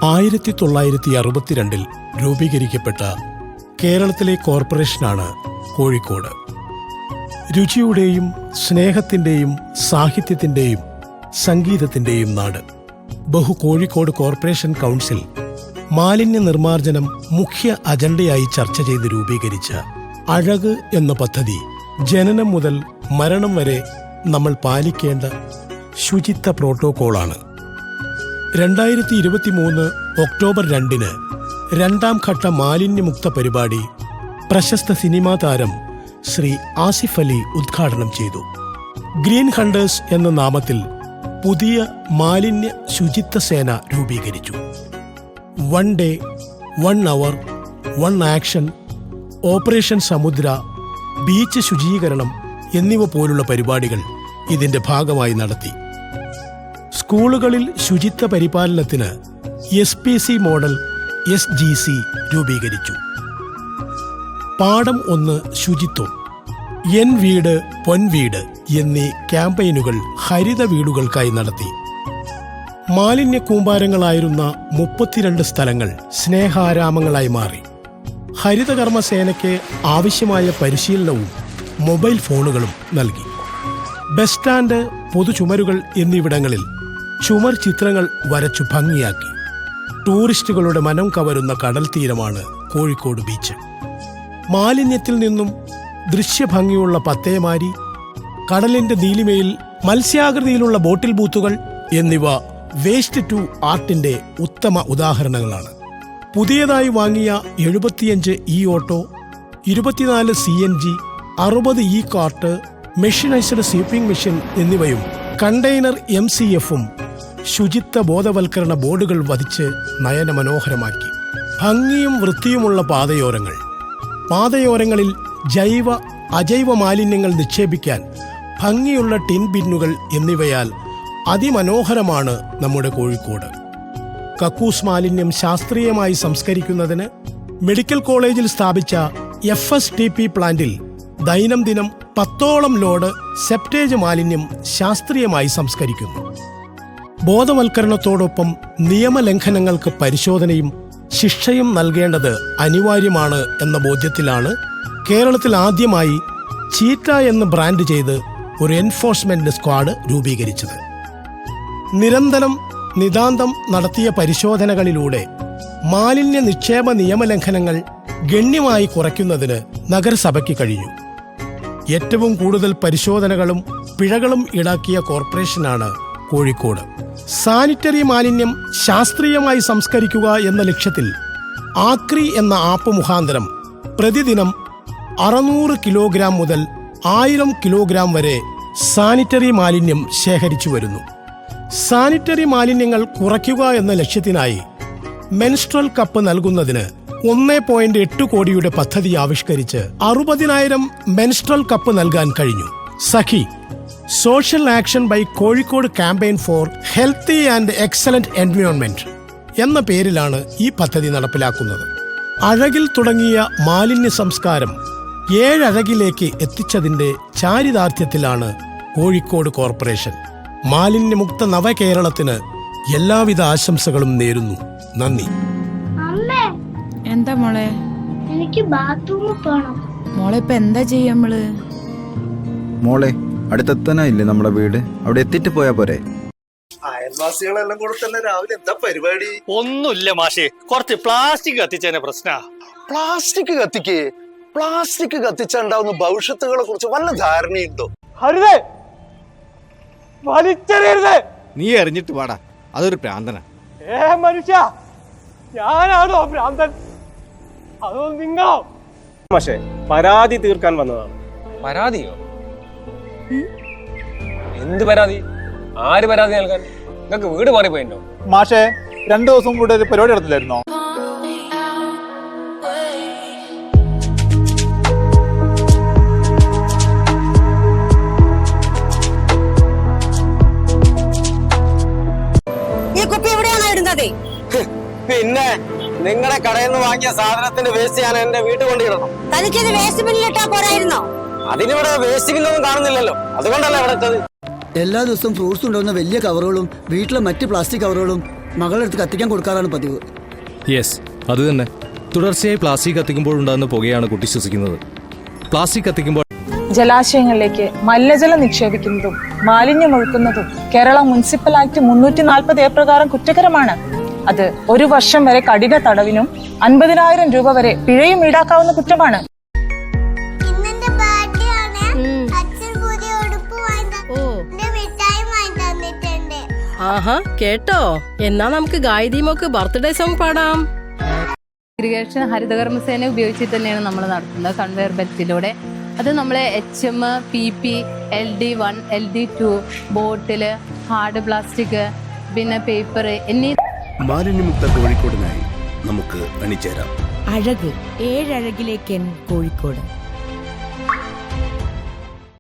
1962 രൂപീകരിക്കപ്പെട്ട കേരളത്തിലെ കോർപ്പറേഷനാണ് കോഴിക്കോട്. രുചിയുടെയും സ്നേഹത്തിൻ്റെയും സാഹിത്യത്തിൻ്റെയും സംഗീതത്തിൻ്റെയും നാട്. കോഴിക്കോട് കോർപ്പറേഷൻ കൗൺസിൽ മാലിന്യ നിർമ്മാർജ്ജനം മുഖ്യ അജണ്ടയായി ചർച്ച ചെയ്ത് രൂപീകരിച്ച അഴക് എന്ന പദ്ധതി ജനനം മുതൽ മരണം വരെ നമ്മൾ പാലിക്കേണ്ട ശുചിത്വ പ്രോട്ടോക്കോളാണ്. 2023 ഒക്ടോബർ 2 രണ്ടാം ഘട്ട മാലിന്യമുക്ത പരിപാടി പ്രശസ്ത സിനിമാ താരം ശ്രീ ആസിഫ് അലി ഉദ്ഘാടനം ചെയ്തു. ഗ്രീൻ ഹണ്ടേഴ്സ് എന്ന നാമത്തിൽ പുതിയ മാലിന്യ ശുചിത്വ സേന രൂപീകരിച്ചു. 1 ഡേ 1 അവർ 1 ആക്ഷൻ, ഓപ്പറേഷൻ സമുദ്ര, ബീച്ച് ശുചീകരണം എന്നിവ പോലുള്ള പരിപാടികൾ ഇതിന്റെ ഭാഗമായി നടത്തി. സ്കൂളുകളിൽ ശുചിത്വ പരിപാലനത്തിന് SPC മോഡൽ SGC രൂപീകരിച്ചു. പാഠം 1 ശുചിത്വം, എൻ വീട് പൊൻവീട് എന്നീ ക്യാമ്പയിനുകൾ ഹരിത വീടുകൾക്കായി നടത്തി. മാലിന്യ കൂമ്പാരങ്ങളായിരുന്ന 32 സ്ഥലങ്ങൾ സ്നേഹാരാമങ്ങളായി മാറി. ഹരിതകർമ്മസേനയ്ക്ക് ആവശ്യമായ പരിശീലനവും മൊബൈൽ ഫോണുകളും നൽകി. ബസ് സ്റ്റാൻഡ്, പൊതുചുമരുകൾ എന്നിവിടങ്ങളിൽ ചുമർ ചിത്രങ്ങൾ വരച്ചു ഭംഗിയാക്കി. ടൂറിസ്റ്റുകളുടെ മനം കവരുന്ന കടൽ തീരമാണ് കോഴിക്കോട് ബീച്ച്. മാലിന്യത്തിൽ നിന്നും ദൃശ്യഭംഗിയുള്ള പത്തേമാരി, കടലിന്റെ നീലിമയിൽ മത്സ്യാകൃതിയിലുള്ള ബോട്ടിൽ ബൂത്തുകൾ എന്നിവ വേസ്റ്റ് ടു ആർട്ടിന്റെ ഉത്തമ ഉദാഹരണങ്ങളാണ്. പുതിയതായി വാങ്ങിയ 75 e auto, 24 CNG, 60 e cart, mechanized sweeping machine എന്നിവയും കണ്ടെയ്നർ MCFും ശുചിത്വ ബോധവൽക്കരണ ബോർഡുകൾ വധിച്ച് നയനമനോഹരമാക്കി. ഭംഗിയും വൃത്തിയുമുള്ള പാതയോരങ്ങളിൽ ജൈവ അജൈവ മാലിന്യങ്ങൾ നിക്ഷേപിക്കാൻ ഭംഗിയുള്ള ടിൻ ബിന്നുകൾ എന്നിവയാൽ അതിമനോഹരമാണ് നമ്മുടെ കോഴിക്കോട്. കക്കൂസ് മാലിന്യം ശാസ്ത്രീയമായി സംസ്കരിക്കുന്നതിന് മെഡിക്കൽ കോളേജിൽ സ്ഥാപിച്ച FSTP പ്ലാന്റിൽ ദൈനംദിനം 10ഓളം ലോഡ് സെപ്റ്റേജ് മാലിന്യം ശാസ്ത്രീയമായി സംസ്കരിക്കുന്നു. ബോധവൽക്കരണത്തോടൊപ്പം നിയമലംഘനങ്ങൾക്ക് പരിശോധനയും ശിക്ഷയും നൽകേണ്ടത് അനിവാര്യമാണ് എന്ന ബോധ്യത്തിലാണ് കേരളത്തിൽ ആദ്യമായി ചീറ്റ എന്ന് ബ്രാൻഡ് ചെയ്ത് ഒരു എൻഫോഴ്സ്മെന്റ് സ്ക്വാഡ് രൂപീകരിച്ചത്. നിതാന്തം നടത്തിയ പരിശോധനകളിലൂടെ മാലിന്യ നിക്ഷേപ നിയമലംഘനങ്ങൾ ഗണ്യമായി കുറയ്ക്കുന്നതിന് നഗരസഭയ്ക്ക് കഴിഞ്ഞു. ഏറ്റവും കൂടുതൽ പരിശോധനകളും പിഴകളും ഈടാക്കിയ കോർപ്പറേഷനാണ് കോഴിക്കോട്. സാനിറ്ററി മാലിന്യം ശാസ്ത്രീയമായി സംസ്കരിക്കുക എന്ന ലക്ഷ്യത്തിൽ ആക്രി എന്ന ആപ്പ് മുഖാന്തരം പ്രതിദിനം 600 കിലോഗ്രാം മുതൽ 1000 കിലോഗ്രാം വരെ സാനിറ്ററി മാലിന്യം ശേഖരിച്ചു വരുന്നു. സാനിറ്ററി മാലിന്യങ്ങൾ കുറയ്ക്കുക എന്ന ലക്ഷ്യത്തിനായി മെൻസ്ട്രൽ കപ്പ് നൽകുന്നതിന് 1.8 കോടിയുടെ പദ്ധതി ആവിഷ്കരിച്ച് 60,000 മെൻസ്ട്രൽ കപ്പ് നൽകാൻ കഴിഞ്ഞു. Sakhi social action by Kozhikode campaign for healthy and excellent environment എന്ന പേരിലാണ് ഈ പദ്ധതി നടപ്പിലാക്കുന്നത്. അഴകിൽ തുടങ്ങിയ മാലിന്യ സംസ്കാരം 7 അഴകിലേക്ക് എത്തിച്ചതിന്റെ ചാരിതാർത്ഥ്യത്തിലാണ് കോഴിക്കോട് കോർപ്പറേഷൻ. മാലിന്യമുക്ത നവകേരളത്തിന് എല്ലാവിധ ആശംസകളും നേരുന്നു. നന്ദി. എന്താ മോളെ? എനിക്ക് ബാത്റൂമിൽ പോണം. മോളെ ഇപ്പൊ എന്താ ചെയ്യാ നമ്മള്? മോളെ അടുത്തെത്താനായില്ലേ നമ്മുടെ വീട്, അവിടെ എത്തിയിട്ട് പോയാ പോരെ? അയൽവാസികളെല്ലാം കൂടെ തന്നെ രാവിലെ എന്താ പരിപാടി? ഒന്നുമില്ല മാഷേ, കുറച്ച് പ്ലാസ്റ്റിക് കത്തിച്ചതിന്റെ പ്രശ്ന. പ്ലാസ്റ്റിക് കത്തിച്ചുണ്ടാവുന്ന ഭവിഷ്യത്തുകളെ കുറിച്ച് വല്ല ധാരണയുണ്ടോ? നീ എറിഞ്ഞിട്ട് പാടാ, അതൊരു പ്രാന്തന. മനുഷ്യ, ഞാനാണോ ഭ്രാന്തൻ? അതോ നിങ്ങളോ? പക്ഷേ പരാതി തീർക്കാൻ വന്നതാണ്. പരാതിയോ? എന്ത് പരാതി? ആര് പരാതി നൽകാൻ? നിങ്ങൾക്ക് വീട് മാറിപ്പോയിട്ടോ? മാഷേ, 2 ദിവസം കൂടെ ഒരു പരിപാടി നടത്തില്ലായിരുന്നോ? ഈ കുപ്പി എവിടെയാണോ ഇടുന്നത്? പിന്നെ നിങ്ങളുടെ കടയിൽ നിന്ന് വാങ്ങിയ സാധനത്തിന്റെ വേസ്റ്റ് ഞാൻ എന്റെ വീട്ടിൽ കൊണ്ടിടണം. തനിക്കത് വേസ്റ്റ് ബിന്നിലിട്ടാ പോരായിരുന്നോ? അതിനിവിടെ വേസ്റ്റ് ബിന്നൊന്നും കാണുന്നില്ലല്ലോ, അതുകൊണ്ടല്ല ഇവിടെ ഇട്ടത്. എല്ലാ ദിവസവും ഫ്രൂട്ട്സ് കൊണ്ടുവന്ന വലിയ കവറുകളും വീട്ടിലെ മറ്റ് പ്ലാസ്റ്റിക് കവറുകളും മകളെടുത്ത് കത്തിക്കാൻ കൊടുക്കാറാണ് പതിവ്. യെസ്, അത് തന്നെ. തുടർച്ചയായി പ്ലാസ്റ്റിക് കത്തിക്കുമ്പോഴുണ്ടാകുന്ന പുകയാണ് കുട്ടി ശ്വസിക്കുന്നത്. പ്ലാസ്റ്റിക് കത്തിക്കുമ്പോൾ ജലാശയങ്ങളിലേക്ക് മലിനജലം നിക്ഷേപിക്കുന്നതും മാലിന്യം ഒഴുക്കുന്നതും കേരള മുനിസിപ്പൽ ആക്ട് 340A പ്രകാരം കുറ്റകരമാണ്. അത് 1 വർഷം വരെ കഠിന തടവിനും 50,000 രൂപ വരെ പിഴയും ഈടാക്കാവുന്ന കുറ്റമാണ്. ആഹാ, കേട്ടോ? എന്നാ നമുക്ക് ഗായത്രിമോക്ക് ബർത്ത്ഡേ സോങ് പാടാം. ഇറിഗേഷൻ ഹരിതകർമ്മസേന ഉപയോഗിച്ചിട്ട് തന്നെയാണ് നമ്മൾ നടത്തുന്നത് കൺവെയർ ബെൽറ്റിലൂടെ. അത് നമ്മൾ HM, PP, LD1, LD2, ബോട്ടില്, ഹാർഡ് പ്ലാസ്റ്റിക്, പിന്നെ പേപ്പർ എന്നീ മാലിന്യമുക്ത കോഴിക്കോടിനായി നമുക്ക് അണിചേരാം. അഴക് 7 അഴകിലേക്ക് കോഴിക്കോട്.